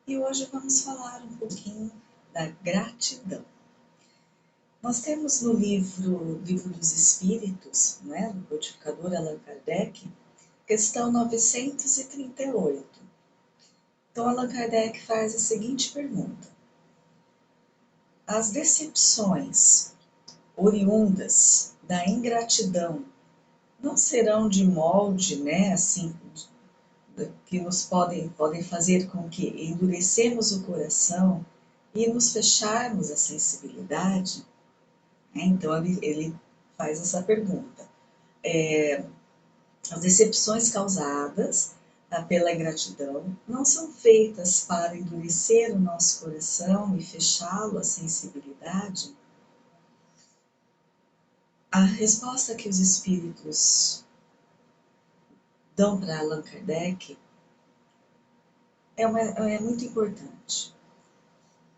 e hoje vamos falar um pouquinho da gratidão. Nós temos no Livro dos Espíritos, né, do codificador Allan Kardec, questão 938. Então, Allan Kardec faz a seguinte pergunta: as decepções oriundas da ingratidão não serão de molde, né, assim, que nos podem fazer com que endurecemos o coração e nos fecharmos à sensibilidade? Então, ele faz essa pergunta. As decepções causadas pela ingratidão não são feitas para endurecer o nosso coração e fechá-lo à sensibilidade? A resposta que os espíritos dão para Allan Kardec é muito importante.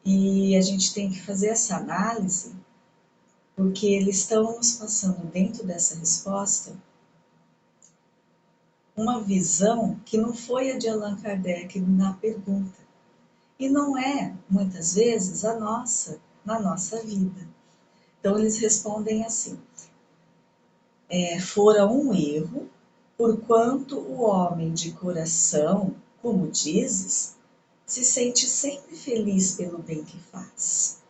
E a gente tem que fazer essa análise, porque eles estão nos passando dentro dessa resposta uma visão que não foi a de Allan Kardec na pergunta. E não é, muitas vezes, a nossa, na nossa vida. Então, eles respondem assim: fora um erro, porquanto o homem de coração, como dizes, se sente sempre feliz pelo bem que faz.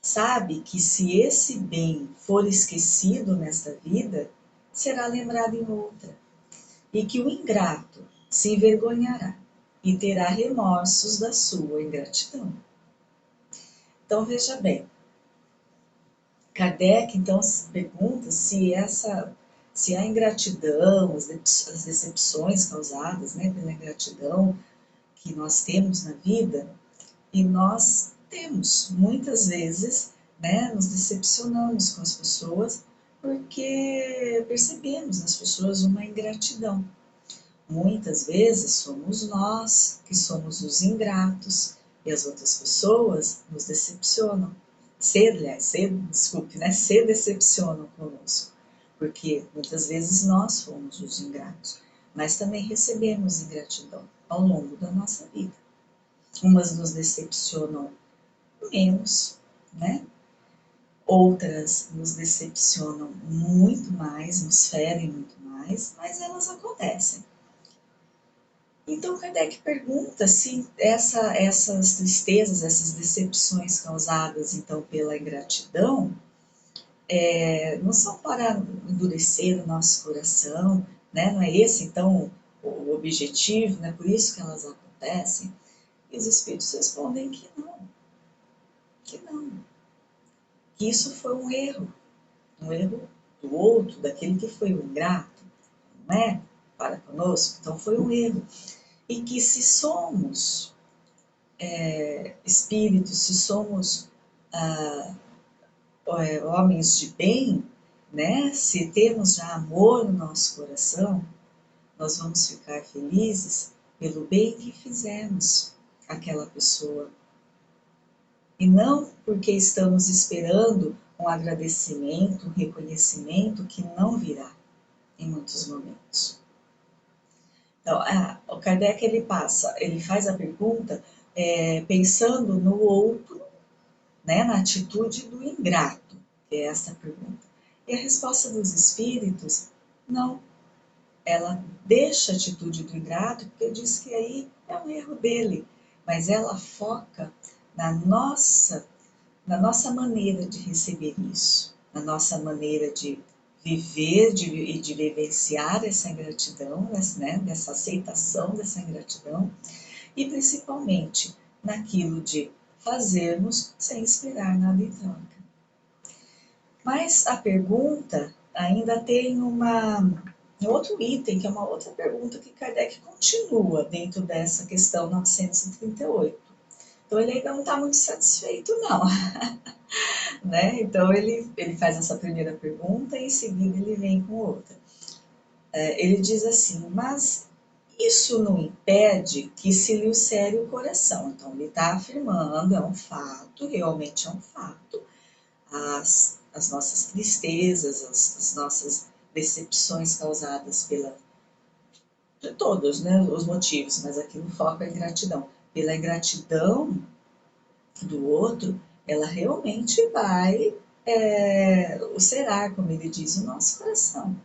Sabe que se esse bem for esquecido nesta vida, será lembrado em outra, e que o ingrato se envergonhará e terá remorsos da sua ingratidão. Então, veja bem, Kardec, então, pergunta se a ingratidão, as decepções causadas, né, pela ingratidão que nós temos na vida, e nós temos, muitas vezes, né, nos decepcionamos com as pessoas porque percebemos nas pessoas uma ingratidão. Muitas vezes somos nós que somos os ingratos e as outras pessoas nos decepcionam. Se decepcionam conosco, porque muitas vezes nós fomos os ingratos, mas também recebemos ingratidão ao longo da nossa vida. Umas nos decepcionam menos, né? Outras nos decepcionam muito mais, nos ferem muito mais, mas elas acontecem. Então, Kardec pergunta se essas tristezas, essas decepções causadas, então, pela ingratidão, não são para endurecer o nosso coração, né? Não é esse, então, o objetivo, né? Por isso que elas acontecem. E os espíritos respondem que não, que isso foi um erro do outro, daquele que foi o ingrato, não é? Para conosco, então foi um erro. E que se somos espíritos, se somos homens de bem, né? Se temos já amor no nosso coração, nós vamos ficar felizes pelo bem que fizemos àquela pessoa. E não porque estamos esperando um agradecimento, um reconhecimento que não virá em muitos momentos. Então, o Kardec ele faz a pergunta pensando no outro, né, na atitude do ingrato, que é essa pergunta. E a resposta dos espíritos, não. Ela deixa a atitude do ingrato, porque diz que aí é um erro dele, mas ela foca na nossa maneira de receber isso, na nossa maneira de viver e de vivenciar essa ingratidão, né, dessa aceitação dessa ingratidão, e principalmente naquilo de fazermos sem esperar nada em troca. Mas a pergunta ainda tem outro item, que é uma outra pergunta que Kardec continua dentro dessa questão 938. Então ele ainda não está muito satisfeito, não. Né? Então ele faz essa primeira pergunta e em seguida ele vem com outra. Ele diz assim: mas isso não impede que se lhe ulcere o coração. Então ele está afirmando, é um fato, realmente é um fato, as nossas tristezas, as nossas decepções causadas de todos, né, os motivos, mas aqui no foco é a ingratidão, pela ingratidão do outro, ela realmente vai ulcerar, como ele diz, o nosso coração.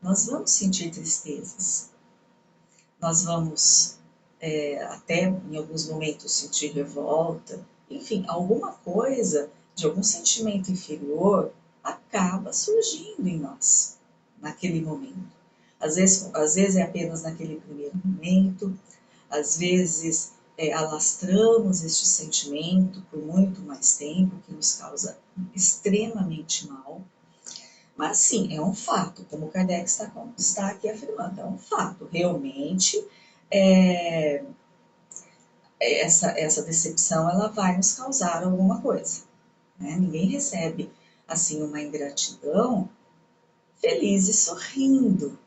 Nós vamos sentir tristezas, nós vamos até em alguns momentos sentir revolta, enfim, alguma coisa de algum sentimento inferior acaba surgindo em nós naquele momento. Às vezes é apenas naquele primeiro momento, às vezes alastramos este sentimento por muito mais tempo, que nos causa extremamente mal. Mas sim, é um fato, como o Kardec está aqui afirmando, é um fato. Realmente, essa decepção ela vai nos causar alguma coisa. Né? Ninguém recebe assim uma ingratidão feliz e sorrindo.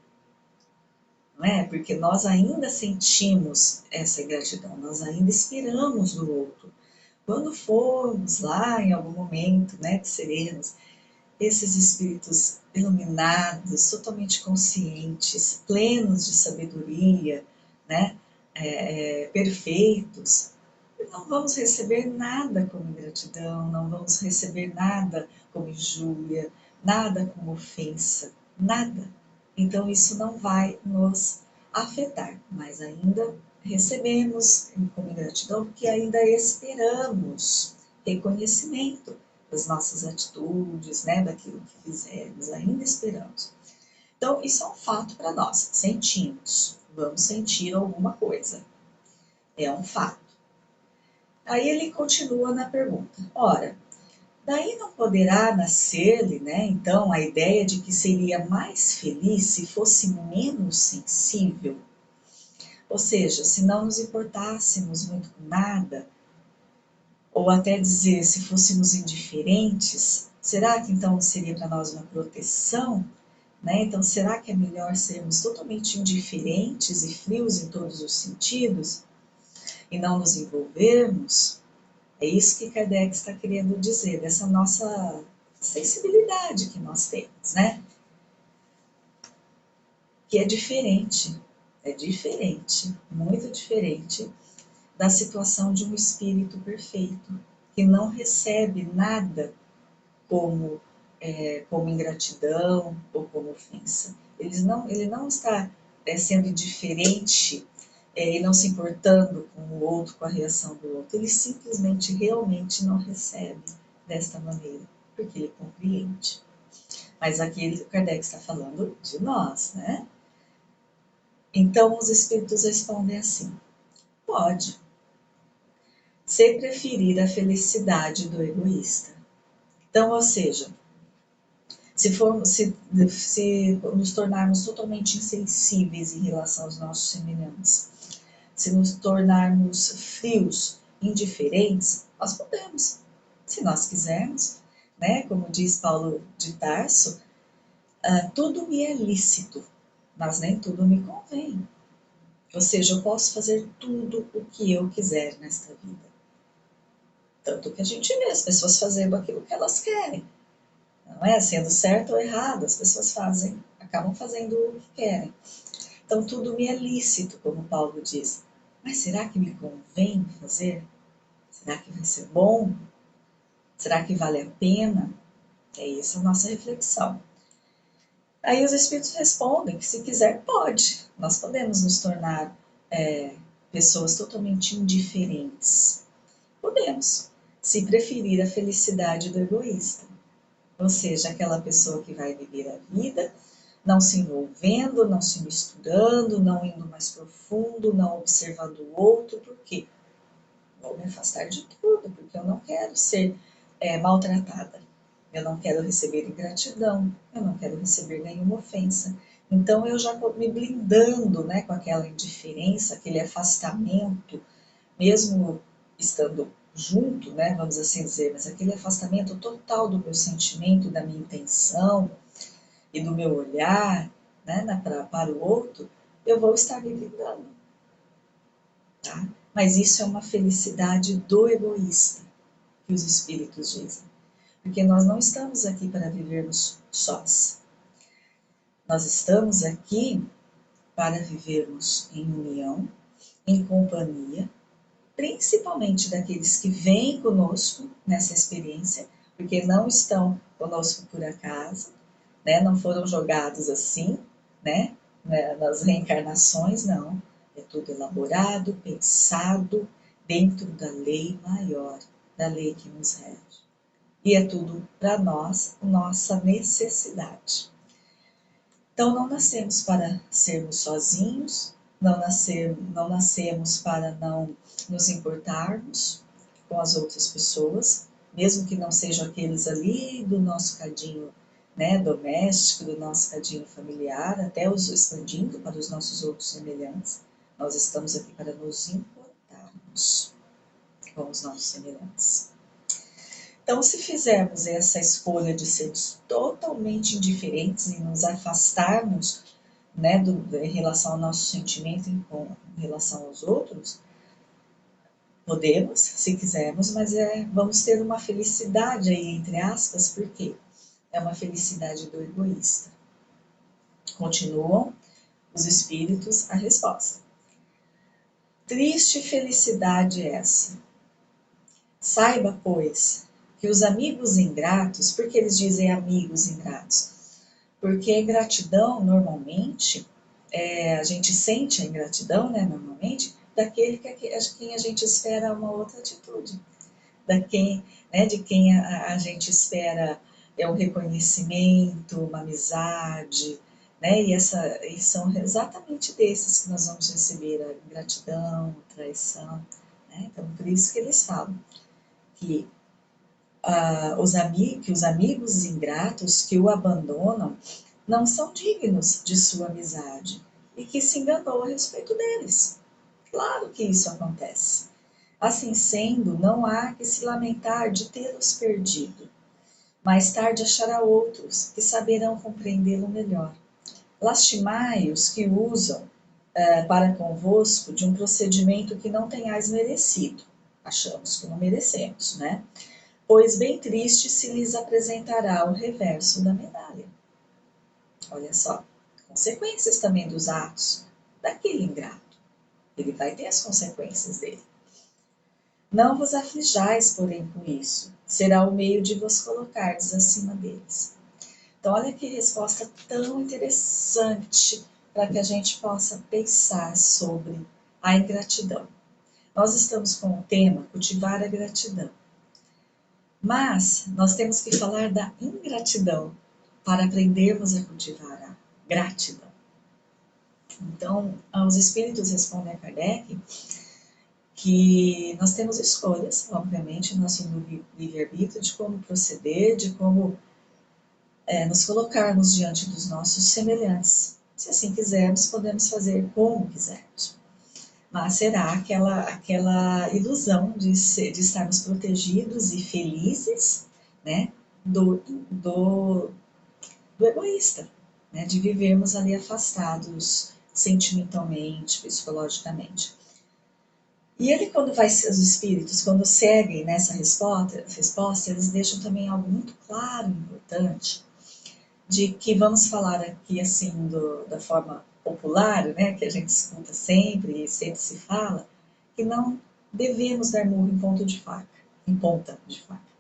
Não é? Porque nós ainda sentimos essa ingratidão, nós ainda esperamos do outro. Quando formos lá em algum momento, né, que seremos esses espíritos iluminados, totalmente conscientes, plenos de sabedoria, né, perfeitos, não vamos receber nada como ingratidão, não vamos receber nada como injúria, nada como ofensa, nada. Então isso não vai nos afetar, mas ainda recebemos como ingratidão porque ainda esperamos reconhecimento das nossas atitudes, né, daquilo que fizemos, ainda esperamos. Então isso é um fato para nós, sentimos, vamos sentir alguma coisa, é um fato. Aí ele continua na pergunta, ora, daí não poderá nascer-lhe, né, então, a ideia de que seria mais feliz se fosse menos sensível? Ou seja, se não nos importássemos muito com nada, ou até dizer se fôssemos indiferentes, será que então seria para nós uma proteção? Né? Então, será que é melhor sermos totalmente indiferentes e frios em todos os sentidos e não nos envolvermos? É isso que Kardec está querendo dizer, dessa nossa sensibilidade que nós temos, né? Que é diferente, muito diferente da situação de um espírito perfeito, que não recebe nada como ingratidão ou como ofensa. Ele não está sendo indiferente e não se importando com o outro, com a reação do outro. Ele simplesmente, realmente não recebe desta maneira, porque ele compreende. Mas aqui o Kardec está falando de nós, né? Então os espíritos respondem assim: pode, se preferir a felicidade do egoísta. Então, ou seja, se nos tornarmos totalmente insensíveis em relação aos nossos semelhantes, se nos tornarmos frios, indiferentes, nós podemos, se nós quisermos, né? Como diz Paulo de Tarso, tudo me é lícito, mas nem tudo me convém. Ou seja, eu posso fazer tudo o que eu quiser nesta vida. Tanto que a gente vê as pessoas fazendo aquilo que elas querem. Não é? Sendo certo ou errado, as pessoas acabam fazendo o que querem. Então tudo me é lícito, como Paulo diz. Mas será que me convém fazer? Será que vai ser bom? Será que vale a pena? É essa a nossa reflexão. Aí os espíritos respondem que se quiser pode. Nós podemos nos tornar pessoas totalmente indiferentes. Podemos, se preferir a felicidade do egoísta. Ou seja, aquela pessoa que vai viver a vida não se envolvendo, não se misturando, não indo mais profundo, não observando o outro. Por quê? Vou me afastar de tudo, porque eu não quero ser maltratada. Eu não quero receber ingratidão, eu não quero receber nenhuma ofensa. Então eu já vou me blindando, né, com aquela indiferença, aquele afastamento, mesmo estando junto, né, vamos assim dizer, mas aquele afastamento total do meu sentimento, da minha intenção e do meu olhar, né, para o outro, eu vou estar me blindando. Tá? Mas isso é uma felicidade do egoísta, que os espíritos dizem. Porque nós não estamos aqui para vivermos sós. Nós estamos aqui para vivermos em união, em companhia, principalmente daqueles que vêm conosco nessa experiência, porque não estão conosco por acaso, né? Não foram jogados assim, né? Nas reencarnações, não. É tudo elaborado, pensado, dentro da lei maior, da lei que nos rege. E é tudo para nós, nossa necessidade. Então, não nascemos para sermos sozinhos, não nascemos para não nos importarmos com as outras pessoas, mesmo que não sejam aqueles ali do nosso cadinho, né, doméstico, do nosso cadinho familiar, até os expandindo para os nossos outros semelhantes. Nós estamos aqui para nos importarmos com os nossos semelhantes. Então, se fizermos essa escolha de sermos totalmente indiferentes e nos afastarmos, né, em relação ao nosso sentimento em relação aos outros, podemos, se quisermos, mas vamos ter uma felicidade aí, entre aspas, porque é uma felicidade do egoísta. Continuam os espíritos a resposta. Triste felicidade essa. Saiba, pois, que os amigos ingratos, por que eles dizem amigos ingratos? Porque a ingratidão, normalmente, a gente sente a ingratidão, né, normalmente, daquele que quem a gente espera uma outra atitude, de quem a gente espera um reconhecimento, uma amizade, né, e são exatamente desses que nós vamos receber a ingratidão, a traição, né? Então, por isso que eles falam que os amigos ingratos que o abandonam não são dignos de sua amizade e que se enganou a respeito deles. Claro que isso acontece. Assim sendo, não há que se lamentar de tê-los perdido. Mais tarde achará outros que saberão compreendê-lo melhor. Lastimai os que usam para convosco de um procedimento que não tenhais merecido. Achamos que não merecemos, né? Pois bem triste se lhes apresentará o reverso da medalha. Olha só, consequências também dos atos daquele ingrato. Ele vai ter as consequências dele. Não vos aflijais, porém, com isso. Será o meio de vos colocardes acima deles. Então, olha que resposta tão interessante para que a gente possa pensar sobre a ingratidão. Nós estamos com o tema cultivar a gratidão. Mas nós temos que falar da ingratidão para aprendermos a cultivar a gratidão. Então, os espíritos respondem a Kardec que nós temos escolhas, obviamente, nosso livre-arbítrio de como proceder, de como nos colocarmos diante dos nossos semelhantes. Se assim quisermos, podemos fazer como quisermos. Mas será aquela ilusão de estarmos protegidos e felizes, né, do egoísta, né, de vivermos ali afastados sentimentalmente, psicologicamente. E ele, os espíritos, quando seguem nessa resposta, eles deixam também algo muito claro e importante, de que vamos falar aqui assim da forma popular, né, que a gente escuta sempre e sempre se fala, que não devemos dar murro em ponta de faca,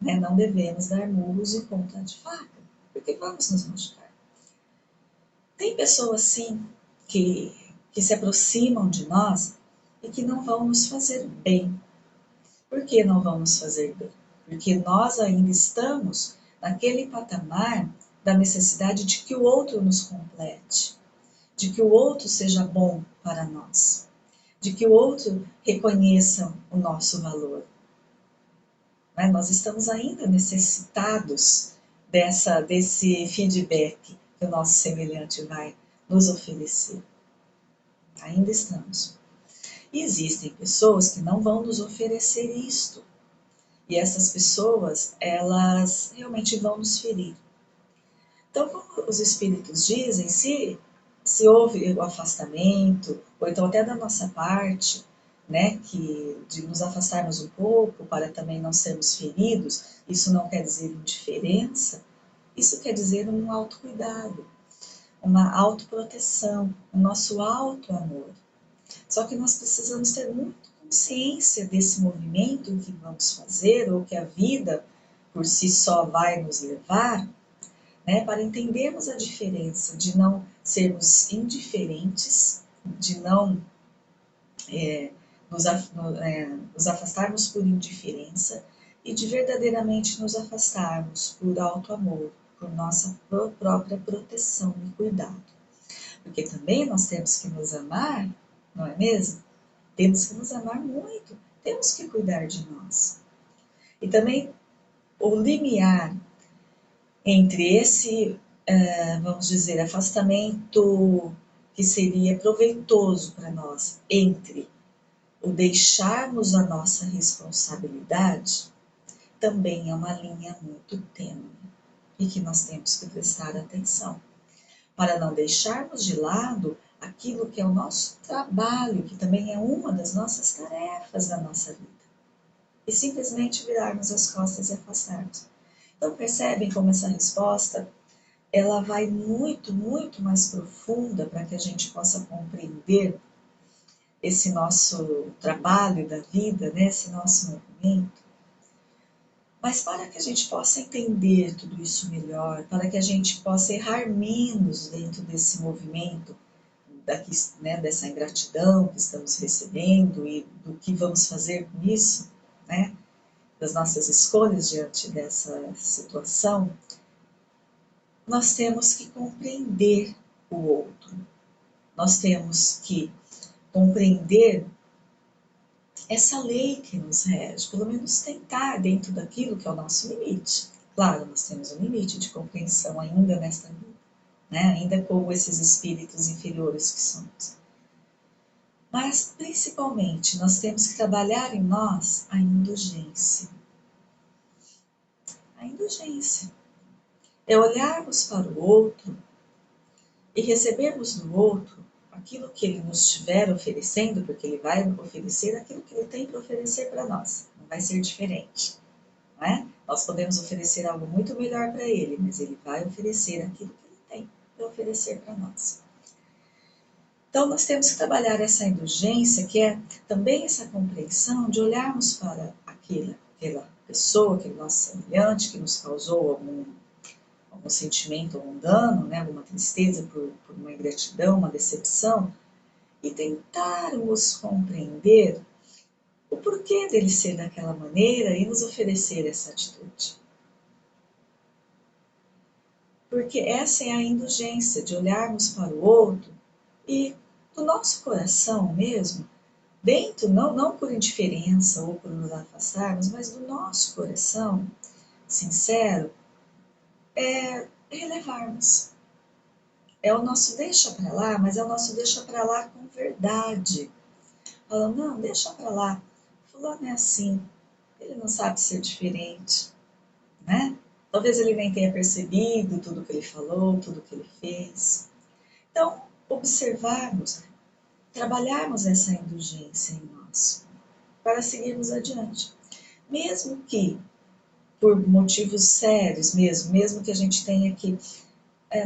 né? Não devemos dar murros em ponta de faca, porque vamos nos machucar. Tem pessoas sim que se aproximam de nós e que não vão nos fazer bem. Por que não vão nos fazer bem? Porque nós ainda estamos naquele patamar da necessidade de que o outro nos complete, de que o outro seja bom para nós, de que o outro reconheça o nosso valor. Mas nós estamos ainda necessitados desse feedback que o nosso semelhante vai nos oferecer. Ainda estamos. E existem pessoas que não vão nos oferecer isto. E essas pessoas, elas realmente vão nos ferir. Então, como os espíritos dizem, se houve o afastamento, ou então até da nossa parte, né, de nos afastarmos um pouco para também não sermos feridos, isso não quer dizer indiferença, isso quer dizer um autocuidado, uma autoproteção, o nosso auto-amor. Só que nós precisamos ter muito consciência desse movimento que vamos fazer, ou que a vida por si só vai nos levar, né, para entendermos a diferença de não sermos indiferentes, de não nos afastarmos por indiferença e de verdadeiramente nos afastarmos por alto amor, por nossa própria proteção e cuidado. Porque também nós temos que nos amar, não é mesmo? Temos que nos amar muito, temos que cuidar de nós. E também o limiar entre esse, vamos dizer, afastamento que seria proveitoso para nós, entre o deixarmos a nossa responsabilidade, também é uma linha muito tênue e que nós temos que prestar atenção, para não deixarmos de lado aquilo que é o nosso trabalho, que também é uma das nossas tarefas da nossa vida, e simplesmente virarmos as costas e afastarmos. Então percebem como essa resposta ela vai muito, muito mais profunda para que a gente possa compreender esse nosso trabalho da vida, né? Esse nosso movimento. Mas para que a gente possa entender tudo isso melhor, para que a gente possa errar menos dentro desse movimento, daqui, né, dessa ingratidão que estamos recebendo e do que vamos fazer com isso, né, das nossas escolhas diante dessa situação, nós temos que compreender o outro. Nós temos que compreender essa lei que nos rege, pelo menos tentar dentro daquilo que é o nosso limite. Claro, nós temos um limite de compreensão ainda nesta vida, né? Ainda como esses espíritos inferiores que somos. Mas, principalmente, nós temos que trabalhar em nós a indulgência. A indulgência é olharmos para o outro e recebermos do outro aquilo que ele nos estiver oferecendo, porque ele vai oferecer aquilo que ele tem para oferecer para nós. Não vai ser diferente, não é? Nós podemos oferecer algo muito melhor para ele, mas ele vai oferecer aquilo que ele tem para oferecer para nós. Então, nós temos que trabalhar essa indulgência, que é também essa compreensão de olharmos para aquela pessoa, aquele nosso semelhante que nos causou algum sentimento, algum dano, né, alguma tristeza por uma ingratidão, uma decepção, e tentarmos compreender o porquê dele ser daquela maneira e nos oferecer essa atitude. Porque essa é a indulgência, de olharmos para o outro e do nosso coração mesmo, dentro, não por indiferença ou por nos afastarmos, mas do nosso coração sincero, relevarmos. É o nosso deixa para lá, mas é o nosso deixa para lá com verdade. Falando, não, deixa para lá. Fulano é assim, ele não sabe ser diferente, né? Talvez ele nem tenha percebido tudo que ele falou, tudo que ele fez. Então, observarmos, trabalharmos essa indulgência em nós, para seguirmos adiante. Mesmo que, por motivos sérios mesmo que a gente tenha que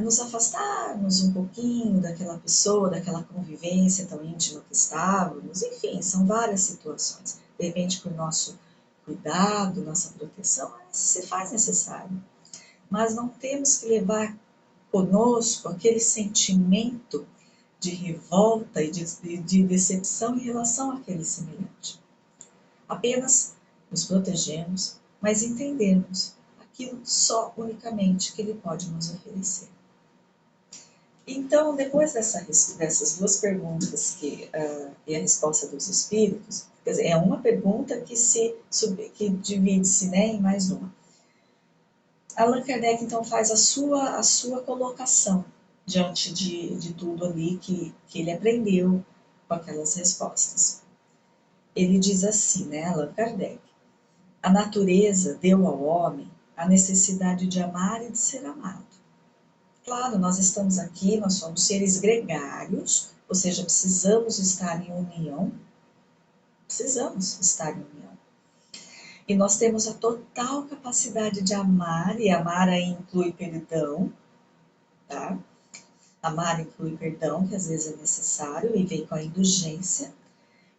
nos afastarmos um pouquinho daquela pessoa, daquela convivência tão íntima que estávamos, enfim, são várias situações. De repente, por nosso cuidado, nossa proteção, se faz necessário. Mas não temos que levar conosco aquele sentimento de revolta e de decepção em relação àquele semelhante. Apenas nos protegemos, mas entendemos aquilo só unicamente que ele pode nos oferecer. Então, depois dessas duas perguntas e a resposta dos espíritos, quer dizer, é uma pergunta que divide-se, né, em mais uma. Allan Kardec, então, faz a sua colocação diante de tudo ali que ele aprendeu com aquelas respostas. Ele diz assim, né, Allan Kardec, a natureza deu ao homem a necessidade de amar e de ser amado. Claro, nós estamos aqui, nós somos seres gregários, ou seja, precisamos estar em união, E nós temos a total capacidade de amar, e amar aí inclui perdão, tá? Amar inclui perdão, que às vezes é necessário, e vem com a indulgência.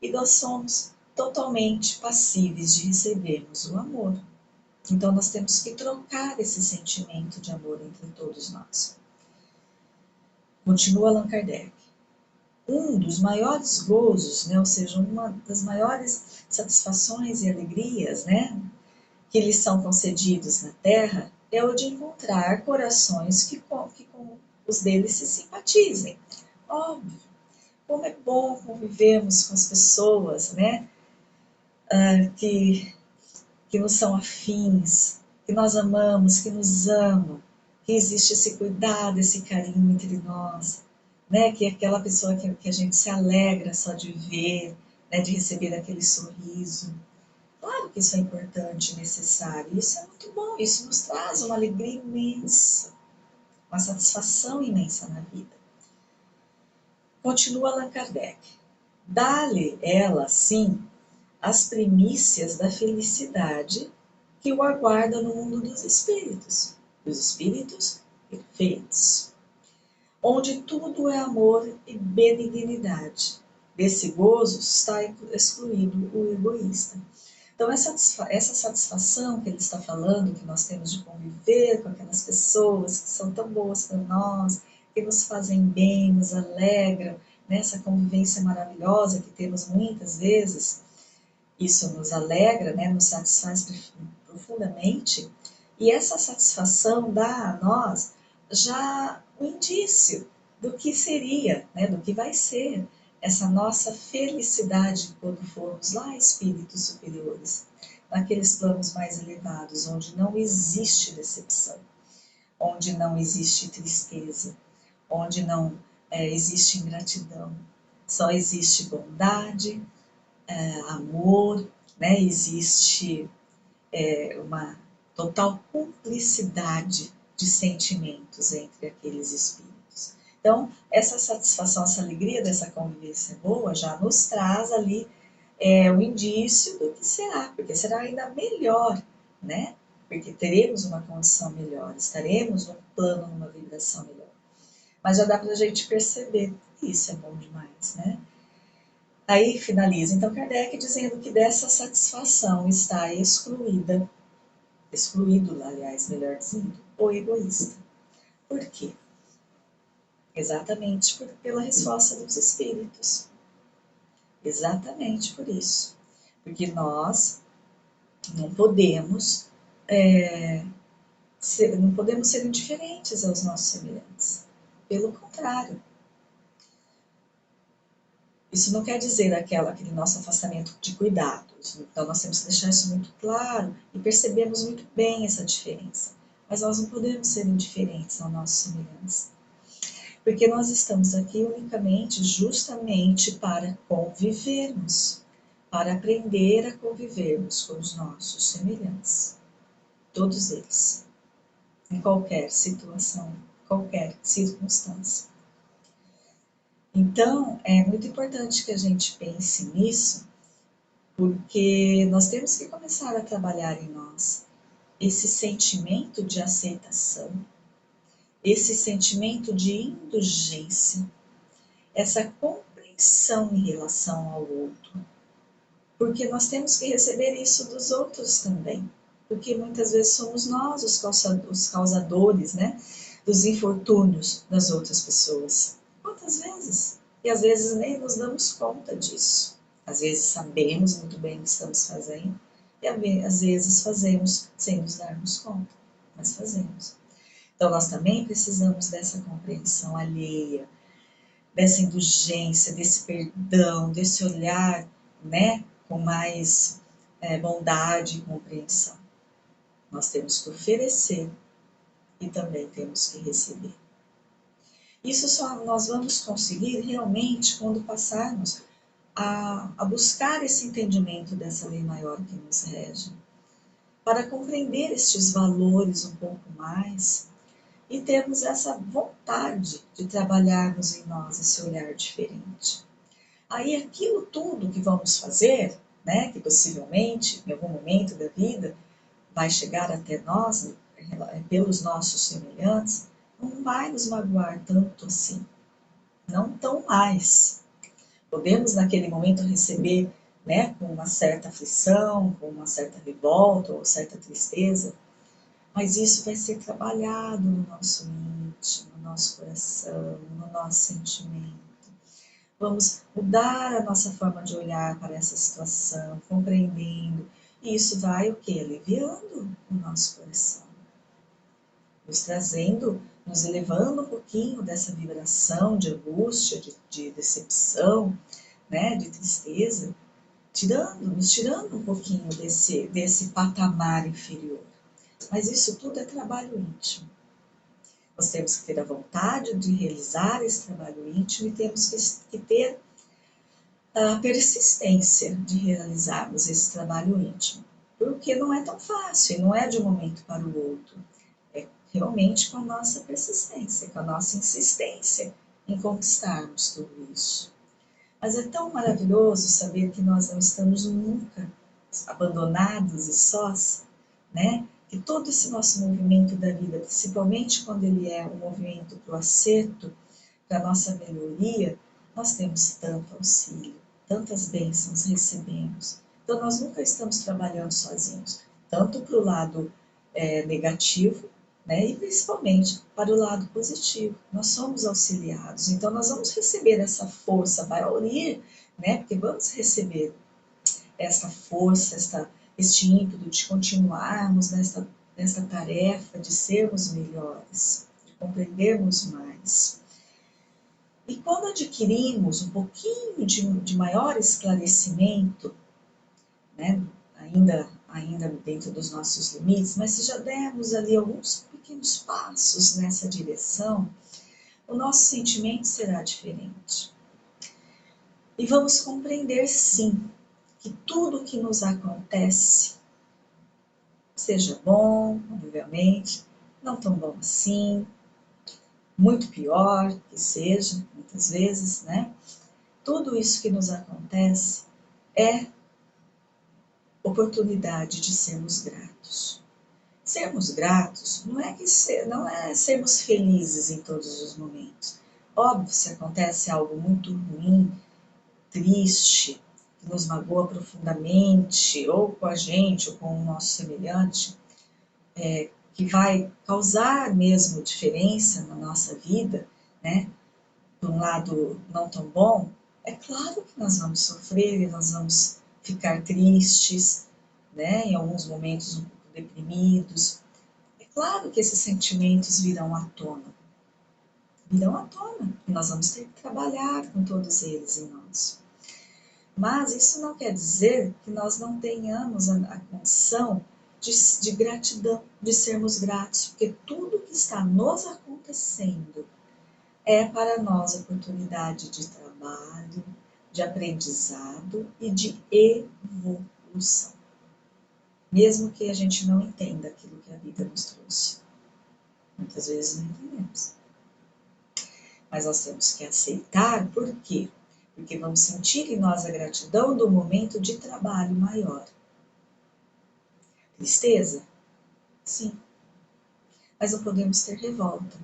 E nós somos totalmente passíveis de recebermos o amor. Então nós temos que trocar esse sentimento de amor entre todos nós. Continua Allan Kardec. Um dos maiores gozos, né, ou seja, uma das maiores satisfações e alegrias, né, que lhes são concedidos na Terra, é o de encontrar corações que com os deles se simpatizem. Óbvio, como é bom convivermos com as pessoas, né, que nos são afins, que nós amamos, que nos amam, que existe esse cuidado, esse carinho entre nós, né? Que é aquela pessoa que a gente se alegra só de ver, né? De receber aquele sorriso. Claro que isso é importante, necessário, isso é muito bom, isso nos traz uma alegria imensa, uma satisfação imensa na vida. Continua Allan Kardec. Dá-lhe ela, sim, as primícias da felicidade que o aguarda no mundo dos espíritos perfeitos, onde tudo é amor e benignidade. Desse gozo está excluído o egoísta. Então, essa satisfação que ele está falando, que nós temos de conviver com aquelas pessoas que são tão boas para nós, que nos fazem bem, nos alegram, nessa convivência maravilhosa que temos muitas vezes, isso nos alegra, né, nos satisfaz profundamente, e essa satisfação dá a nós já um indício do que seria, né, do que vai ser essa nossa felicidade quando formos lá espíritos superiores, naqueles planos mais elevados, onde não existe decepção, onde não existe tristeza, onde não existe ingratidão, só existe bondade, amor, né? Existe uma total cumplicidade de sentimentos entre aqueles espíritos. Então, essa satisfação, essa alegria dessa convivência boa já nos traz ali o indício do que será, porque será ainda melhor, né? Porque teremos uma condição melhor, estaremos num plano, numa vibração melhor. Mas já dá para a gente perceber que isso é bom demais, né? Aí finaliza então Kardec dizendo que dessa satisfação está excluído, aliás, melhor dizendo, o egoísta. Por quê? Exatamente pela resposta dos espíritos. Exatamente por isso. Porque nós não podemos ser indiferentes aos nossos semelhantes. Pelo contrário. Isso não quer dizer aquele nosso afastamento de cuidados. Então, nós temos que deixar isso muito claro e percebemos muito bem essa diferença. Mas nós não podemos ser indiferentes aos nossos semelhantes. Porque nós estamos aqui unicamente, justamente para convivermos, para aprender a convivermos com os nossos semelhantes. Todos eles. Em qualquer situação, qualquer circunstância. Então, é muito importante que a gente pense nisso, porque nós temos que começar a trabalhar em nós esse sentimento de aceitação, esse sentimento de indulgência, essa compreensão em relação ao outro, porque nós temos que receber isso dos outros também, porque muitas vezes somos nós os causadores, né, dos infortúnios das outras pessoas. Quantas vezes? E às vezes nem nos damos conta disso. Às vezes sabemos muito bem o que estamos fazendo e às vezes fazemos sem nos darmos conta, mas fazemos. Então nós também precisamos dessa compreensão alheia, dessa indulgência, desse perdão, desse olhar, né, com mais bondade e compreensão. Nós temos que oferecer e também temos que receber. Isso só nós vamos conseguir realmente quando passarmos a buscar esse entendimento dessa lei maior que nos rege, para compreender estes valores um pouco mais e termos essa vontade de trabalharmos em nós esse olhar diferente. Aí aquilo tudo que vamos fazer, né, que possivelmente em algum momento da vida vai chegar até nós, pelos nossos semelhantes, não vai nos magoar tanto assim, não tão mais. Podemos naquele momento receber, né, com uma certa aflição, com uma certa revolta ou certa tristeza, mas isso vai ser trabalhado no nosso íntimo, no nosso coração, no nosso sentimento. Vamos mudar a nossa forma de olhar para essa situação, compreendendo. E isso vai o quê? Aliviando o nosso coração. Nos trazendo, nos elevando um pouquinho dessa vibração de angústia, de decepção, né, de tristeza, nos tirando um pouquinho desse patamar inferior. Mas isso tudo é trabalho íntimo. Nós temos que ter a vontade de realizar esse trabalho íntimo e temos que ter a persistência de realizarmos esse trabalho íntimo. Porque não é tão fácil e não é de um momento para o outro. É realmente com a nossa persistência, com a nossa insistência em conquistarmos tudo isso. Mas é tão maravilhoso saber que nós não estamos nunca abandonados e sós, né? Que todo esse nosso movimento da vida, principalmente quando ele é um movimento para o acerto, para a nossa melhoria, nós temos tanto auxílio, tantas bênçãos recebemos. Então nós nunca estamos trabalhando sozinhos, tanto para o lado negativo, né, e principalmente para o lado positivo. Nós somos auxiliados, então nós vamos receber essa força, vai unir, né, porque vamos receber esta força, este ímpeto de continuarmos nesta tarefa de sermos melhores, de compreendermos mais. E quando adquirimos um pouquinho de maior esclarecimento, né, ainda dentro dos nossos limites, mas se já dermos ali alguns pequenos passos nessa direção, o nosso sentimento será diferente. E vamos compreender, sim, que tudo o que nos acontece, seja bom, obviamente, não tão bom assim, muito pior que seja, muitas vezes, né? Tudo isso que nos acontece é oportunidade de sermos gratos. Sermos gratos não é sermos felizes em todos os momentos. Óbvio, se acontece algo muito ruim, triste, que nos magoa profundamente, ou com a gente, ou com o nosso semelhante, que vai causar mesmo diferença na nossa vida, né? Por um lado não tão bom, é claro que nós vamos sofrer e nós vamos ficar tristes, né? Em alguns momentos um pouco deprimidos. É claro que esses sentimentos virão à tona. E nós vamos ter que trabalhar com todos eles em nós. Mas isso não quer dizer que nós não tenhamos a condição de gratidão, de sermos gratos, porque tudo que está nos acontecendo é para nós oportunidade de trabalho, de aprendizado e de evolução. Mesmo que a gente não entenda aquilo que a vida nos trouxe. Muitas vezes não entendemos. Mas nós temos que aceitar, por quê? Porque vamos sentir em nós a gratidão do momento de trabalho maior. Tristeza? Sim. Mas não podemos ter revolta.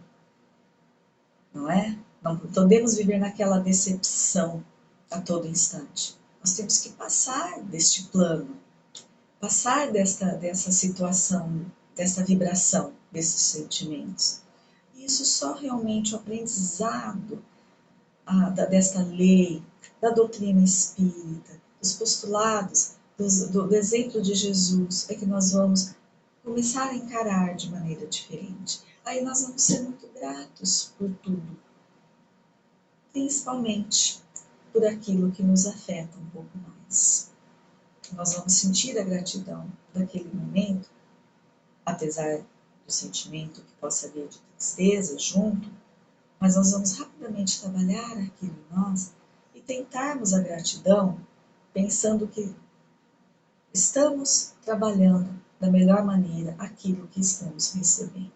Não é? Não podemos viver naquela decepção a todo instante. Nós temos que passar deste plano, passar dessa situação, dessa vibração, desses sentimentos. E isso só realmente o aprendizado desta lei, da doutrina espírita, dos postulados, do exemplo de Jesus, é que nós vamos começar a encarar de maneira diferente. Aí nós vamos ser muito gratos por tudo, principalmente por aquilo que nos afeta um pouco mais. Nós vamos sentir a gratidão daquele momento, apesar do sentimento que possa haver de tristeza junto, mas nós vamos rapidamente trabalhar aquilo em nós e tentarmos a gratidão pensando que estamos trabalhando da melhor maneira aquilo que estamos recebendo.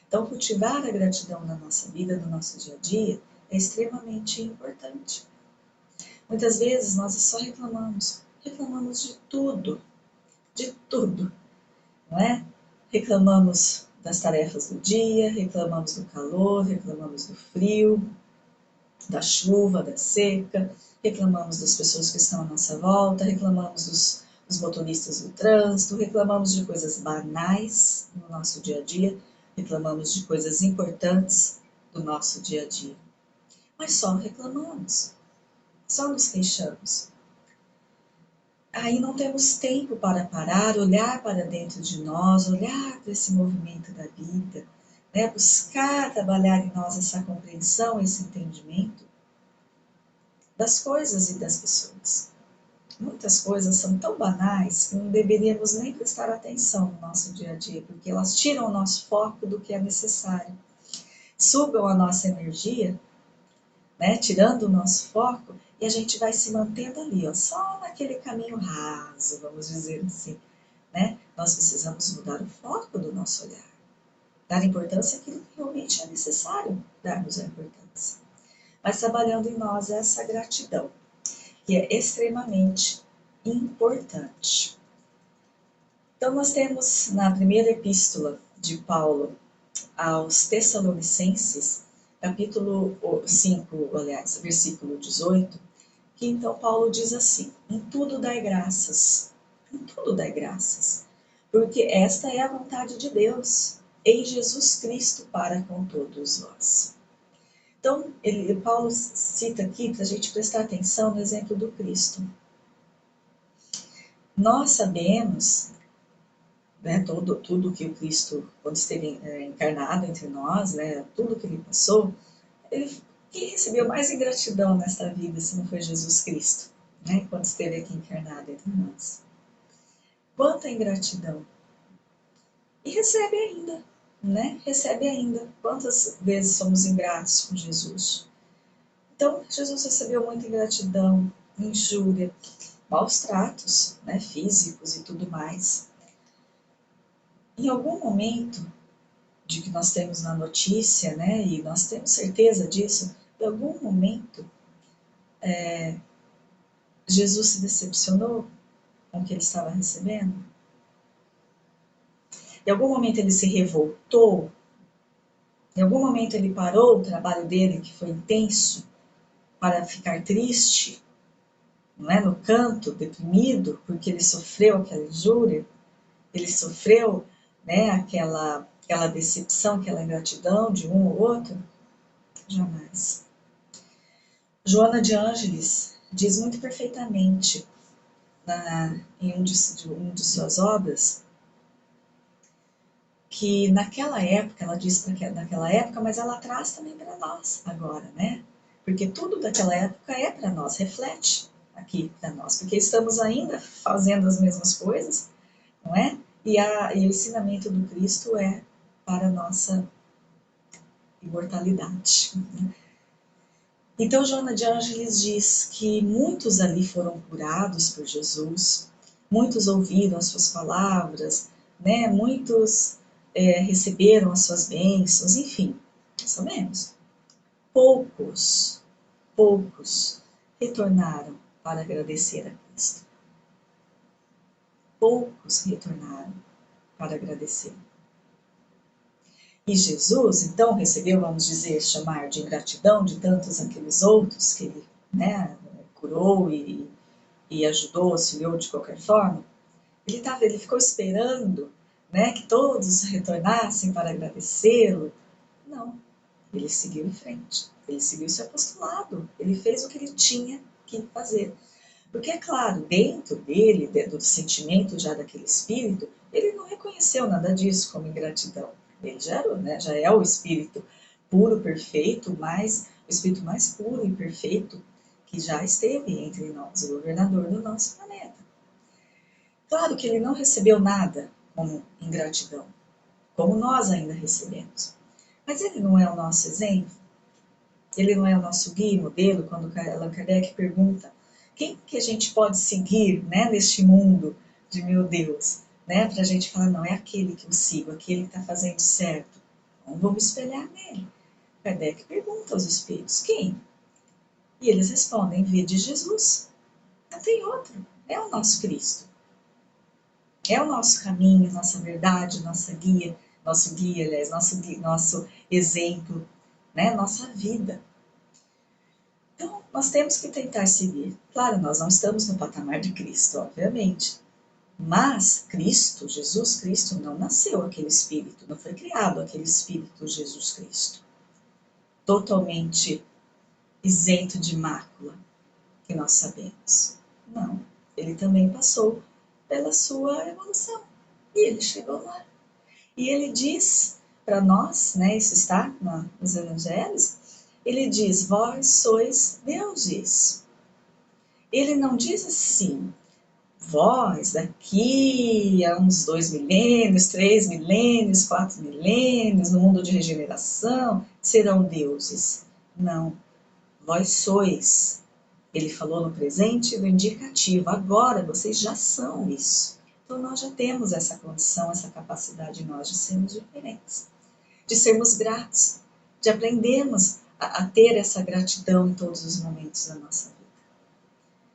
Então, cultivar a gratidão na nossa vida, no nosso dia a dia, é extremamente importante. Muitas vezes nós só reclamamos de tudo, não é? Reclamamos das tarefas do dia, reclamamos do calor, reclamamos do frio, da chuva, da seca, reclamamos das pessoas que estão à nossa volta, reclamamos dos motoristas do trânsito, reclamamos de coisas banais no nosso dia a dia, reclamamos de coisas importantes do nosso dia a dia. Mas só reclamamos, só nos queixamos. Aí não temos tempo para parar, olhar para dentro de nós, olhar para esse movimento da vida, né? Buscar trabalhar em nós essa compreensão, esse entendimento das coisas e das pessoas. Muitas coisas são tão banais que não deveríamos nem prestar atenção no nosso dia a dia, porque elas tiram o nosso foco do que é necessário, sugam a nossa energia, né, tirando o nosso foco, e a gente vai se mantendo ali, ó, só naquele caminho raso, vamos dizer assim. Né? Nós precisamos mudar o foco do nosso olhar, dar importância àquilo que realmente é necessário darmos a importância. Mas trabalhando em nós essa gratidão, que é extremamente importante. Então nós temos na primeira epístola de Paulo aos Tessalonicenses, capítulo 5, aliás, versículo 18, que então Paulo diz assim: em tudo dai graças, em tudo dai graças, porque esta é a vontade de Deus em Jesus Cristo para com todos vós. Então, Paulo cita aqui para a gente prestar atenção no exemplo do Cristo. Nós sabemos, né, tudo que o Cristo, quando esteve encarnado entre nós, né, tudo que ele passou, quem recebeu mais ingratidão nesta vida, se não foi Jesus Cristo, né, quando esteve aqui encarnado entre nós? Quanta ingratidão! E recebe ainda, né? Recebe ainda. Quantas vezes somos ingratos com Jesus? Então, Jesus recebeu muita ingratidão, injúria, maus tratos, né, físicos e tudo mais. Em algum momento de que nós temos na notícia, né, e nós temos certeza disso, em algum momento Jesus se decepcionou com o que ele estava recebendo? Em algum momento ele se revoltou? Em algum momento ele parou o trabalho dele, que foi intenso, para ficar triste, não é? No canto, deprimido, porque ele sofreu aquela injúria, ele sofreu, né, aquela decepção, aquela ingratidão de um ou outro? Jamais. Joana de Ângeles diz muito perfeitamente em uma de suas obras que naquela época, ela diz naquela época, mas ela traz também para nós agora, né? Porque tudo daquela época é para nós, reflete aqui para nós, porque estamos ainda fazendo as mesmas coisas, não é? E o ensinamento do Cristo é para a nossa imortalidade. Né? Então, Joana de Ângeles diz que muitos ali foram curados por Jesus, muitos ouviram as suas palavras, né? Muitos receberam as suas bênçãos, enfim, sabemos. Poucos retornaram para agradecer a Cristo. Poucos retornaram para agradecer. E Jesus, então, recebeu, vamos dizer, chamar de ingratidão de tantos aqueles outros que ele, né, curou e ajudou, auxiliou de qualquer forma. Ele ficou esperando, né, que todos retornassem para agradecê-lo. Não, ele seguiu em frente, ele seguiu seu apostolado, ele fez o que ele tinha que fazer. Porque, é claro, dentro dele, do sentimento já daquele espírito, ele não reconheceu nada disso como ingratidão. Ele já é o espírito puro, perfeito, mas o espírito mais puro e perfeito que já esteve entre nós, o governador do nosso planeta. Claro que ele não recebeu nada como ingratidão, como nós ainda recebemos. Mas ele não é o nosso exemplo? Ele não é o nosso guia, modelo, quando Allan Kardec pergunta quem que a gente pode seguir, né, neste mundo de meu Deus, né, para a gente falar, não, é aquele que eu sigo, aquele que está fazendo certo. Então, vou me espelhar nele. Kardec pergunta aos espíritos, quem? E eles respondem, vede Jesus. Não tem outro, é o nosso Cristo. É o nosso caminho, nossa verdade, nosso guia, aliás, nosso exemplo, né, nossa vida. Então, nós temos que tentar seguir. Claro, nós não estamos no patamar de Cristo, obviamente. Mas Cristo, Jesus Cristo, não nasceu aquele espírito, não foi criado aquele espírito Jesus Cristo, totalmente isento de mácula, que nós sabemos. Não, ele também passou pela sua evolução. E ele chegou lá. E ele diz para nós, né, isso está nos evangelhos, ele diz, vós sois deuses. Ele não diz assim, vós daqui a uns 2 milênios, 3 milênios, 4 milênios, no mundo de regeneração, serão deuses. Não, vós sois. Ele falou no presente no indicativo, agora vocês já são isso. Então nós já temos essa condição, essa capacidade em nós de sermos diferentes, de sermos gratos, de aprendermos a ter essa gratidão em todos os momentos da nossa vida.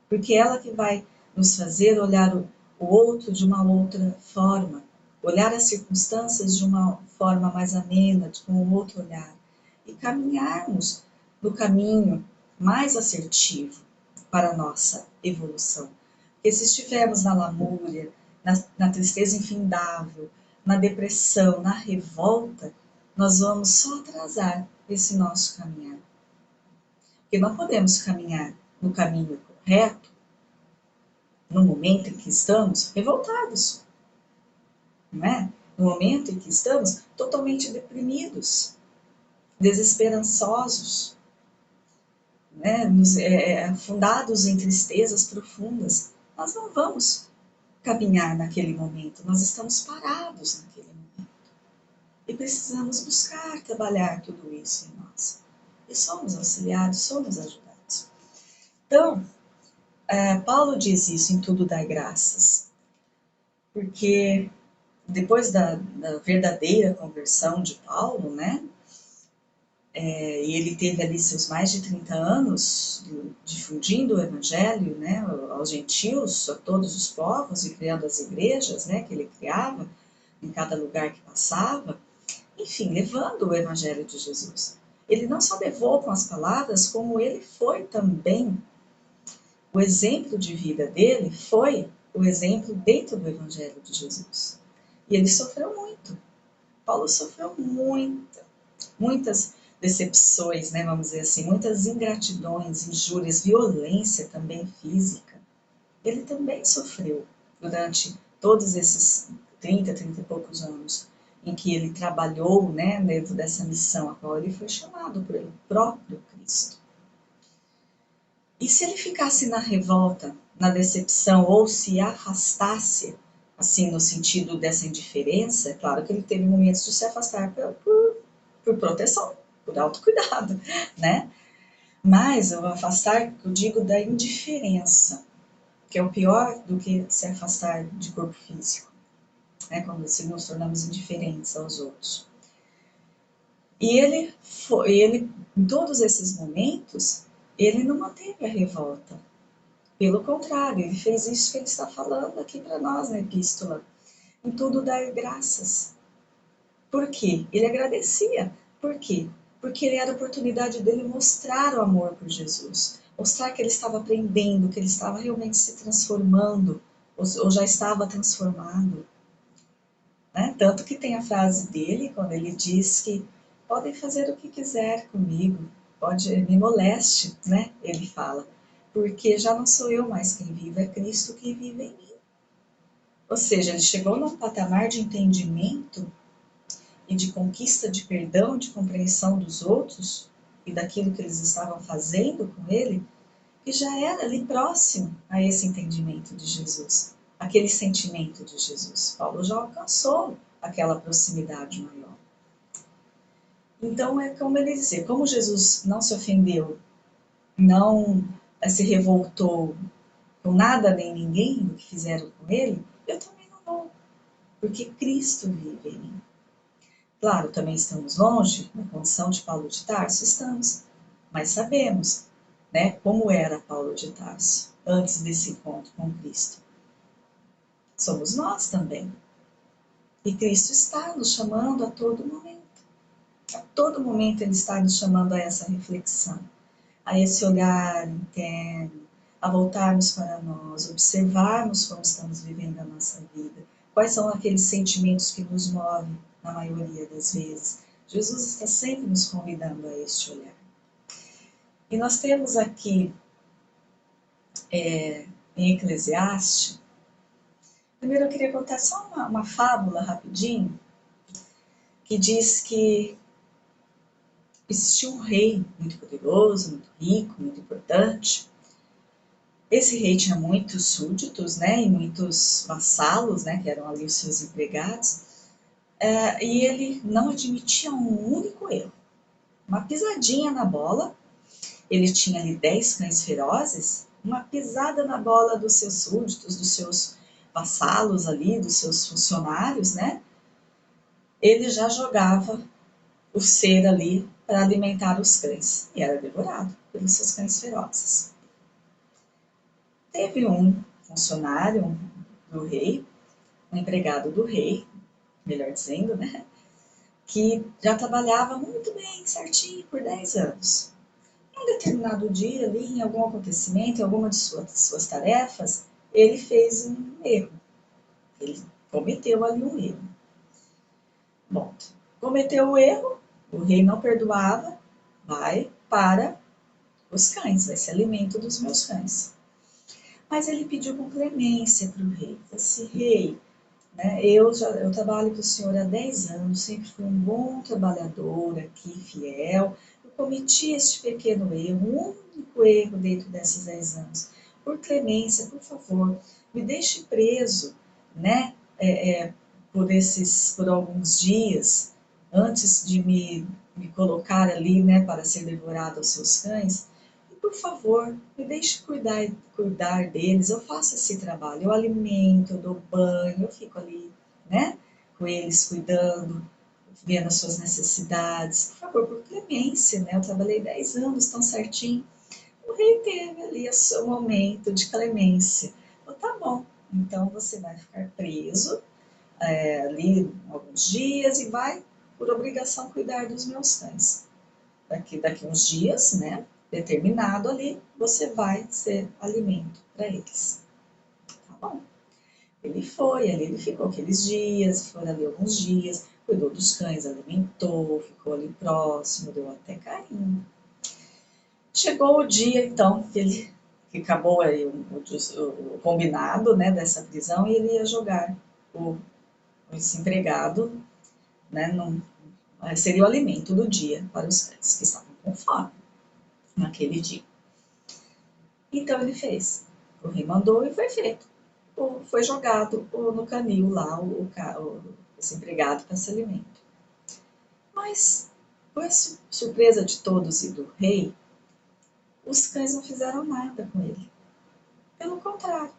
Porque ela que vai nos fazer olhar o outro de uma outra forma, olhar as circunstâncias de uma forma mais amena, com um outro olhar, e caminharmos no caminho mais assertivo para a nossa evolução. Porque se estivermos na lamúria, na tristeza infindável, na depressão, na revolta, nós vamos só atrasar esse nosso caminhar. Porque não podemos caminhar no caminho correto no momento em que estamos revoltados, não é? No momento em que estamos totalmente deprimidos, desesperançosos, né? Afundados em tristezas profundas, nós não vamos caminhar naquele momento, nós estamos parados naquele momento. E precisamos buscar trabalhar tudo isso em nós. E somos auxiliados, somos ajudados. Então, Paulo diz isso em tudo dai graças, porque depois da verdadeira conversão de Paulo, né, e ele teve ali seus mais de 30 anos difundindo o evangelho, né, aos gentios, a todos os povos, e criando as igrejas, né, que ele criava em cada lugar que passava, enfim, levando o evangelho de Jesus. Ele não só levou com as palavras, como ele foi também. O exemplo de vida dele foi o exemplo dentro do Evangelho de Jesus. E ele sofreu muito. Paulo sofreu muitas decepções, né, vamos dizer assim, muitas ingratidões, injúrias, violência também física. Ele também sofreu durante todos esses 30 e poucos anos em que ele trabalhou, né, dentro dessa missão a qual ele foi chamado pelo próprio Cristo. E se ele ficasse na revolta, na decepção, ou se afastasse, assim, no sentido dessa indiferença, é claro que ele teve momentos de se afastar por proteção, por autocuidado, né? Mas o afastar, eu digo, da indiferença, que é o pior do que se afastar de corpo físico, né? Quando nos tornamos indiferentes aos outros. E ele, em todos esses momentos, ele não manteve a revolta. Pelo contrário, ele fez isso que ele está falando aqui para nós na epístola. Em tudo dar graças. Por quê? Ele agradecia. Por quê? Porque ele era a oportunidade dele mostrar o amor por Jesus. Mostrar que ele estava aprendendo, que ele estava realmente se transformando, ou já estava transformado. Né? Tanto que tem a frase dele, quando ele diz que podem fazer o que quiser comigo, pode me moleste, né? Ele fala, porque já não sou eu mais quem vive, é Cristo que vive em mim. Ou seja, ele chegou num patamar de entendimento e de conquista de perdão, de compreensão dos outros e daquilo que eles estavam fazendo com ele, que já era ali próximo a esse entendimento de Jesus, aquele sentimento de Jesus. Paulo já alcançou aquela proximidade maior. Então, é como ele dizia, como Jesus não se ofendeu, não se revoltou com nada nem ninguém do que fizeram com ele, eu também não vou, porque Cristo vive em mim. Claro, também estamos longe, na condição de Paulo de Tarso, estamos, mas sabemos, né, como era Paulo de Tarso antes desse encontro com Cristo. Somos nós também. E Cristo está nos chamando a todo momento. A todo momento Ele está nos chamando a essa reflexão. a esse olhar interno, a voltarmos para nós, observarmos como estamos vivendo a nossa vida, quais são aqueles sentimentos que nos movem na maioria das vezes. Jesus está sempre nos convidando a este olhar. E nós temos aqui em Eclesiastes, primeiro eu queria contar só uma fábula rapidinho, que diz que existia um rei muito poderoso, muito rico, muito importante. Esse rei tinha muitos súditos, né, e muitos vassalos, né, que eram ali os seus empregados, e ele não admitia um único erro. Uma pisadinha na bola, ele tinha ali 10 cães ferozes, uma pisada na bola dos seus súditos, dos seus vassalos ali, dos seus funcionários, né, ele já jogava o ser ali para alimentar os cães, e era devorado pelos seus cães ferozes. Teve um funcionário do rei, um empregado do rei, melhor dizendo, né, que já trabalhava muito bem, certinho, por 10 anos. Em um determinado dia, ali, em algum acontecimento, em alguma de suas tarefas, ele fez um erro. Ele cometeu ali um erro. Bom, cometeu o erro, o rei não perdoava, vai para os cães, vai ser alimento dos meus cães. Mas ele pediu com clemência para o rei. Disse, rei, né, eu trabalho com o senhor há 10 anos, sempre fui um bom trabalhador aqui, fiel. Eu cometi este pequeno erro, um único erro dentro desses 10 anos. Por clemência, por favor, me deixe preso, né, por alguns dias, antes de me colocar ali, né, para ser devorado aos seus cães. E, por favor, me deixe cuidar deles, eu faço esse trabalho, eu alimento, eu dou banho, eu fico ali, né, com eles, cuidando, vendo as suas necessidades. Por favor, por clemência, né, eu trabalhei 10 anos tão certinho. O rei teve ali o seu momento de clemência. Então, tá bom, então você vai ficar preso ali alguns dias e vai, por obrigação, cuidar dos meus cães. Daqui uns dias, né, determinado ali, você vai ser alimento para eles. Tá bom? Ele foi, ali ele ficou aqueles dias, foram ali alguns dias, cuidou dos cães, alimentou, ficou ali próximo, deu até carinho. Chegou o dia, então, que acabou aí o combinado, né, dessa prisão, e ele ia jogar esse empregado, né, seria o alimento do dia para os cães que estavam com fome naquele dia. Então ele fez. O rei mandou e foi feito. Foi jogado no canil lá esse empregado para esse alimento. Mas, por surpresa de todos e do rei, os cães não fizeram nada com ele. Pelo contrário,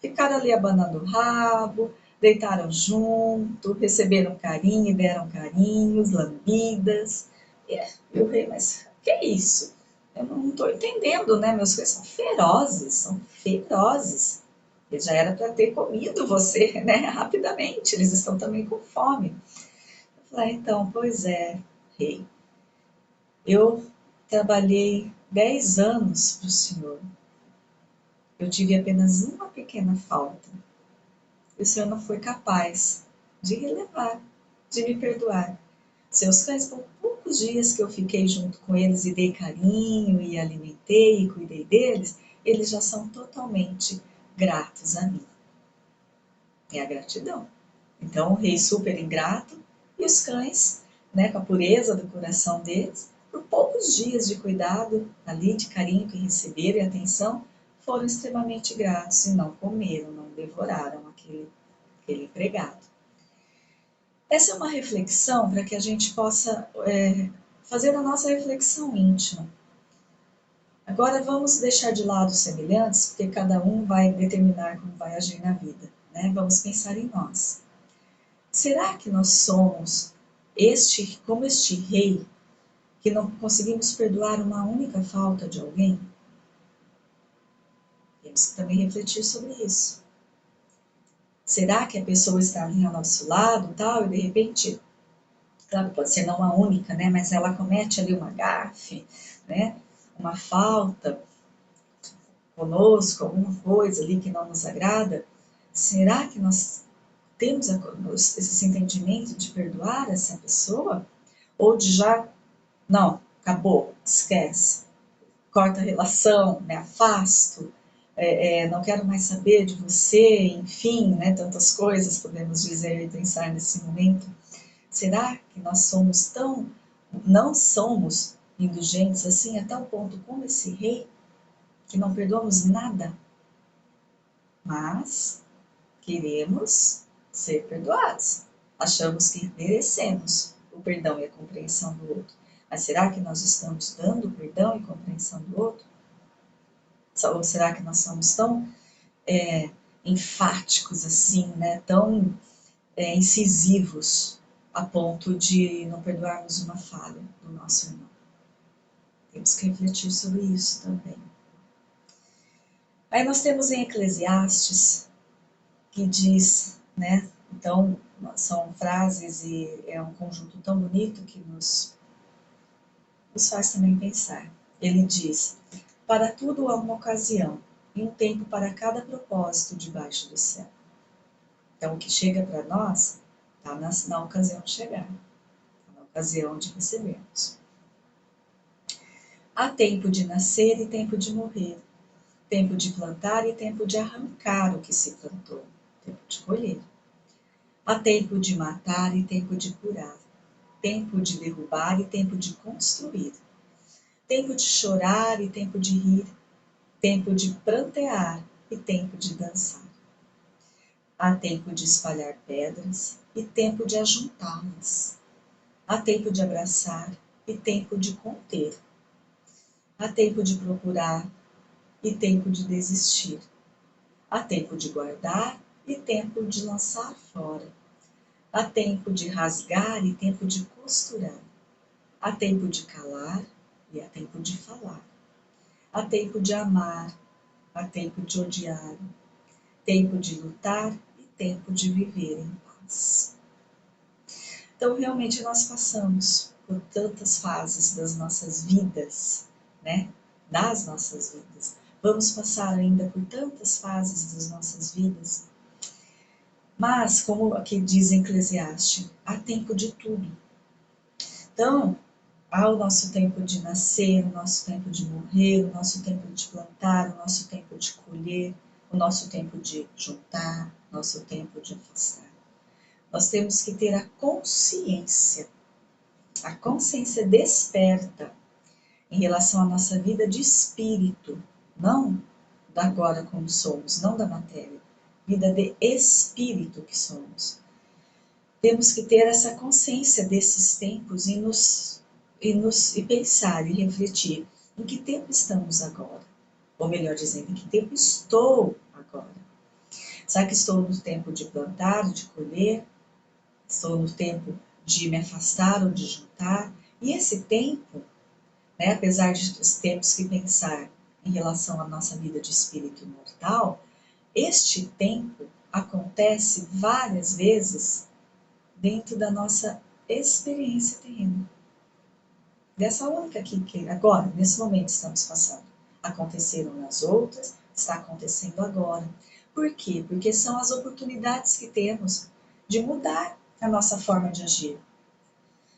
ficaram ali abanando o rabo, deitaram junto, receberam carinho, deram carinhos, lambidas. E o rei, mas que é isso? Eu não estou entendendo, né? Meus cães são ferozes, são ferozes. Ele já era para ter comido você, né? Rapidamente, eles estão também com fome. Eu falei, então, pois é, rei. Eu trabalhei 10 anos para o senhor. Eu tive apenas uma pequena falta. E o senhor não foi capaz de relevar, de me perdoar. Seus cães, por poucos dias que eu fiquei junto com eles e dei carinho, e alimentei e cuidei deles, eles já são totalmente gratos a mim. É a gratidão. Então, o rei super ingrato e os cães, né, com a pureza do coração deles, por poucos dias de cuidado ali, de carinho que receberam e atenção, foram extremamente gratos e não comeram, não devoraram aquele empregado. Essa é uma reflexão para que a gente possa fazer a nossa reflexão íntima. Agora vamos deixar de lado os semelhantes, porque cada um vai determinar como vai agir na vida, né? Vamos pensar em nós. Será que nós somos como este rei, que não conseguimos perdoar uma única falta de alguém? Temos que também refletir sobre isso. Será que a pessoa está ali ao nosso lado, tal, e de repente, claro, pode ser não uma única, né, mas ela comete ali uma gafe, né, uma falta conosco, alguma coisa ali que não nos agrada, será que nós temos esse entendimento de perdoar essa pessoa? Ou de já, não, acabou, esquece, corta a relação, me afasto, não quero mais saber de você, enfim, né, tantas coisas podemos dizer e pensar nesse momento. Será que nós somos não somos indulgentes assim a tal ponto como esse rei, que não perdoamos nada, mas queremos ser perdoados. Achamos que merecemos o perdão e a compreensão do outro. Mas será que nós estamos dando perdão e compreensão do outro? Ou será que nós somos tão enfáticos assim, né? Tão incisivos a ponto de não perdoarmos uma falha do nosso irmão? Temos que refletir sobre isso também. Aí nós temos em Eclesiastes, que diz, né? Então, são frases e é um conjunto tão bonito que nos faz também pensar. Ele diz: para tudo há uma ocasião, e um tempo para cada propósito debaixo do céu. Então, o que chega para nós está na ocasião de chegar, tá na ocasião de recebermos. Há tempo de nascer e tempo de morrer, tempo de plantar e tempo de arrancar o que se plantou, tempo de colher. Há tempo de matar e tempo de curar, tempo de derrubar e tempo de construir, tempo de chorar e tempo de rir, tempo de prantear e tempo de dançar. Há tempo de espalhar pedras e tempo de ajuntá-las. Há tempo de abraçar e tempo de conter. Há tempo de procurar e tempo de desistir. Há tempo de guardar e tempo de lançar fora. Há tempo de rasgar e tempo de costurar. Há tempo de calar e há tempo de falar. Há tempo de amar, há tempo de odiar. Tempo de lutar e tempo de viver em paz. Então, realmente, nós passamos por tantas fases das nossas vidas, né? Das nossas vidas. Vamos passar ainda por tantas fases das nossas vidas. Mas, como aqui diz em Eclesiastes, há tempo de tudo. Então, há o nosso tempo de nascer, o nosso tempo de morrer, o nosso tempo de plantar, o nosso tempo de colher, o nosso tempo de juntar, o nosso tempo de afastar. Nós temos que ter a consciência desperta em relação à nossa vida de espírito, não da agora como somos, não da matéria, vida de espírito que somos. Temos que ter essa consciência desses tempos e pensar e refletir em que tempo estamos agora, ou melhor dizendo, em que tempo estou agora. Será que estou no tempo de plantar, de colher? Estou no tempo de me afastar ou de juntar? E esse tempo, né, apesar de termos que pensar em relação à nossa vida de espírito imortal, este tempo acontece várias vezes dentro da nossa experiência terrena. Dessa única aqui que agora, nesse momento, estamos passando. Aconteceram nas outras, está acontecendo agora. Por quê? Porque são as oportunidades que temos de mudar a nossa forma de agir.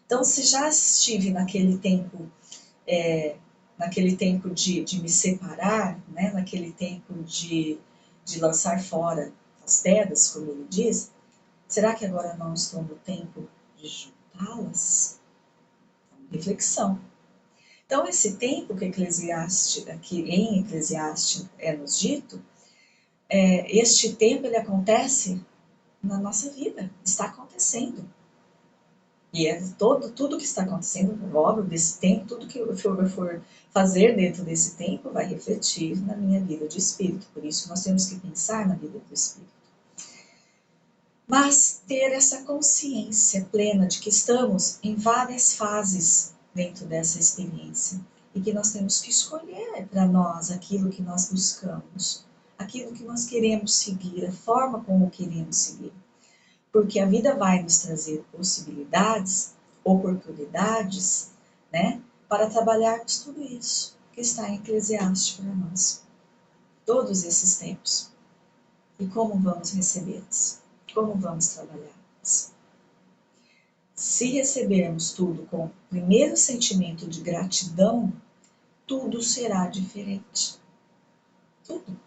Então, se já estive naquele tempo de me separar, né? Naquele tempo de lançar fora as pedras, como ele diz, será que agora não estou no tempo de juntá-las? Reflexão. Então, esse tempo que aqui em Eclesiastes é nos dito, este tempo ele acontece na nossa vida, está acontecendo. E tudo que está acontecendo, óbvio, desse tempo, tudo que eu for fazer dentro desse tempo vai refletir na minha vida de espírito. Por isso, nós temos que pensar na vida do espírito. Mas ter essa consciência plena de que estamos em várias fases dentro dessa experiência e que nós temos que escolher para nós aquilo que nós buscamos, aquilo que nós queremos seguir, a forma como queremos seguir. Porque a vida vai nos trazer possibilidades, oportunidades, né, para trabalharmos tudo isso. que está em Eclesiastes para nós. Todos esses tempos. E como vamos recebê-los? Como vamos trabalhá-los? Se recebermos tudo com o primeiro sentimento de gratidão, tudo será diferente. Tudo.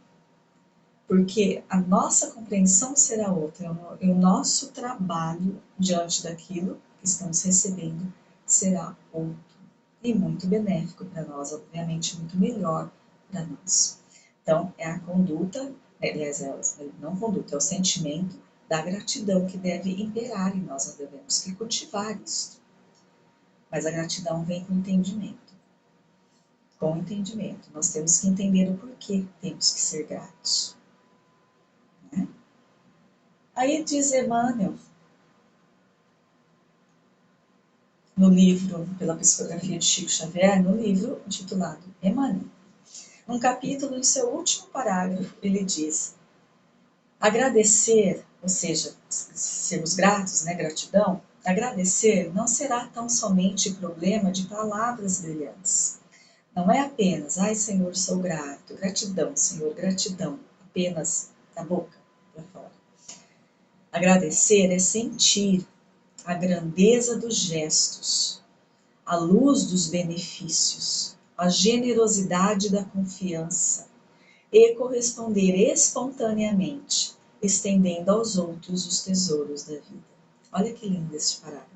Porque a nossa compreensão será outra, e o nosso trabalho diante daquilo que estamos recebendo será outro. E muito benéfico para nós, obviamente muito melhor para nós. Então, é a conduta, aliás, não conduta, é o sentimento da gratidão que deve imperar em nós devemos que cultivar isso. Mas a gratidão vem com entendimento. Com entendimento. Nós temos que entender o porquê temos que ser gratos. Né? Aí diz Emmanuel, no livro, pela psicografia de Chico Xavier, no livro intitulado Emmanuel, num capítulo, em seu último parágrafo, ele diz: agradecer, ou seja, sermos gratos, né, gratidão, agradecer não será tão somente problema de palavras brilhantes. Não é apenas, ai Senhor, sou grato, gratidão, Senhor, gratidão, apenas da boca para fora. Agradecer é sentir a grandeza dos gestos, a luz dos benefícios, a generosidade da confiança e corresponder espontaneamente, estendendo aos outros os tesouros da vida. Olha que lindo este parágrafo.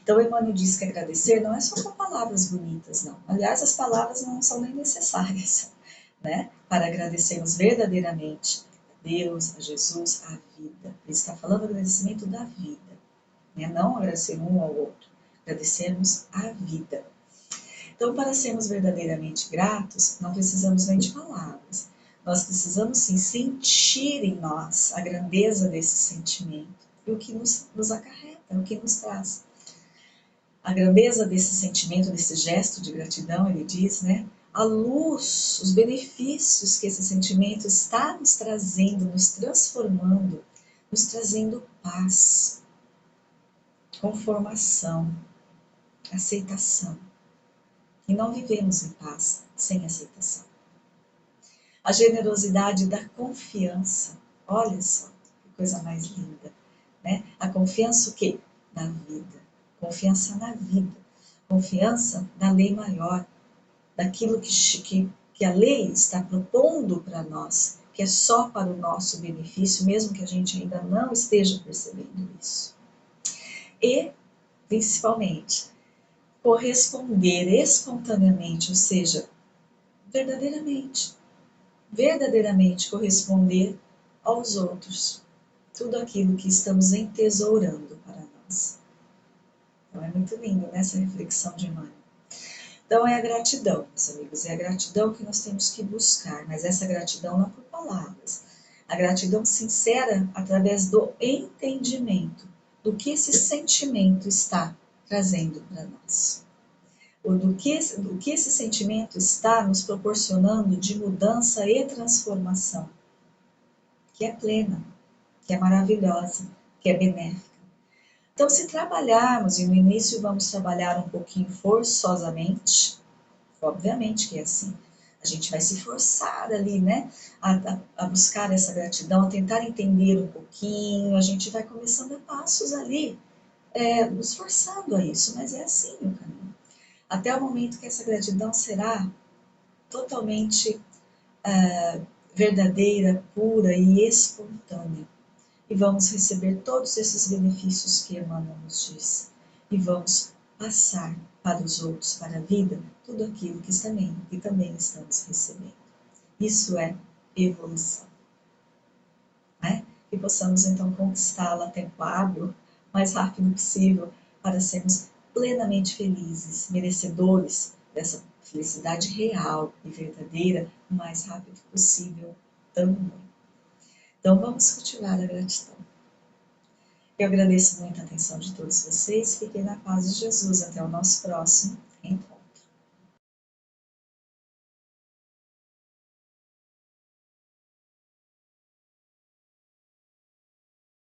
Então, Emmanuel diz que agradecer não é só com palavras bonitas, não. Aliás, as palavras não são nem necessárias, né? Para agradecermos verdadeiramente a Deus, a Jesus, a vida. Ele está falando do agradecimento da vida, né? Não agradecer um ao outro, agradecermos a vida. Então, para sermos verdadeiramente gratos, não precisamos nem de palavras. Nós precisamos sim sentir em nós a grandeza desse sentimento e o que nos acarreta, o que nos traz. A grandeza desse sentimento, desse gesto de gratidão, ele diz, né? A luz, os benefícios que esse sentimento está nos trazendo, nos transformando, nos trazendo paz, conformação, aceitação. E não vivemos em paz sem aceitação. A generosidade da confiança. Olha só, que coisa mais linda. Né? A confiança o quê? Na vida. Confiança na vida. Confiança na lei maior. Daquilo que a lei está propondo para nós, que é só para o nosso benefício, mesmo que a gente ainda não esteja percebendo isso. E, principalmente, corresponder espontaneamente, ou seja, verdadeiramente corresponder aos outros, tudo aquilo que estamos entesourando para nós. Então é muito lindo, né, essa reflexão de Emmanuel. Então é a gratidão, meus amigos, é a gratidão que nós temos que buscar, mas essa gratidão não por palavras, a gratidão sincera através do entendimento do que esse sentimento está trazendo para nós. Ou do que esse sentimento está nos proporcionando de mudança e transformação, que é plena, que é maravilhosa, que é benéfica. Então, se trabalharmos, e no início vamos trabalhar um pouquinho forçosamente, obviamente que é assim, a gente vai se forçar ali, né, a buscar essa gratidão, a tentar entender um pouquinho, a gente vai começando a passos ali, nos forçando a isso, mas é assim o caminho. Até o momento que essa gratidão será totalmente verdadeira, pura e espontânea. E vamos receber todos esses benefícios que Emmanuel nos diz. E vamos passar para os outros, para a vida, tudo aquilo que também estamos recebendo. Isso é evolução. Né? E possamos então conquistá-la a tempo hábil, o mais rápido possível, para sermos plenamente felizes, merecedores dessa felicidade real e verdadeira, o mais rápido possível também. Então vamos cultivar a gratidão. Eu agradeço muito a atenção de todos vocês, fiquem na paz de Jesus, até o nosso próximo encontro.